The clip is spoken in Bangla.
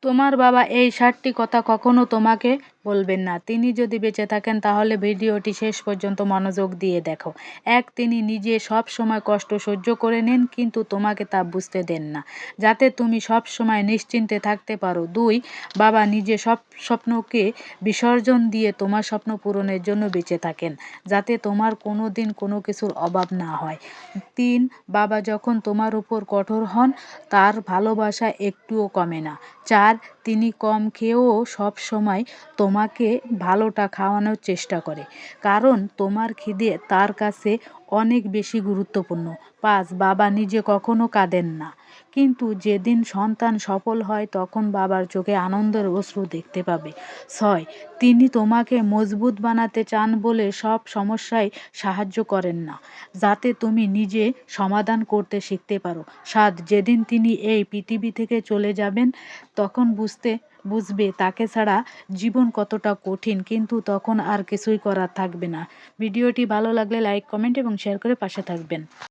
তোমার বাবা এই 7টি কথা কখনো তোমাকে বলবেন না। তিনি যদি বেঁচে থাকেন তাহলে ভিডিওটি শেষ পর্যন্ত মনোযোগ দিয়ে দেখো। 1. তিনি নিজে সব সময় কষ্ট সহ্য করে নেন কিন্তু তোমাকে তা বুঝতে দেন না, যাতে তুমি সব সময় নিশ্চিন্তে থাকতে পারো। 2. বাবা নিজে সব স্বপ্নকে বিসর্জন দিয়ে তোমার স্বপ্ন পূরণের জন্য বেঁচে থাকেন, যাতে তোমার কোনো দিন কোনো কিছুর অভাব না হয়। 3. বাবা যখন তোমার উপর কঠোর হন, তার ভালোবাসা একটুও কমে না। 4. তিনি কম খেয়েও সব সময় তোমাকে ভালোটা খাওয়ানোর চেষ্টা করে, কারণ তোমার খিদে তার কাছে অনেক বেশি গুরুত্বপূর্ণ। 5. বাবা নিজে কখনো কাঁদেন না, কিন্তু যেদিন সন্তান সফল হয় তখন বাবার চোখে আনন্দের অশ্রু দেখতে পাবে। 6. তিনি তোমাকে মজবুত বানাতে চান বলে সব সমস্যায় সাহায্য করেন না, যাতে তুমি নিজে সমাধান করতে শিখতে পারো। 7. যেদিন তিনি এই পৃথিবী থেকে চলে যাবেন তখন বুঝবে তাকে ছাড়া জীবন কতটা কঠিন, কিন্তু তখন আর কিছুই করার থাকবে না। ভিডিওটি ভালো লাগলে লাইক, কমেন্ট এবং শেয়ার করে পাশে থাকবেন।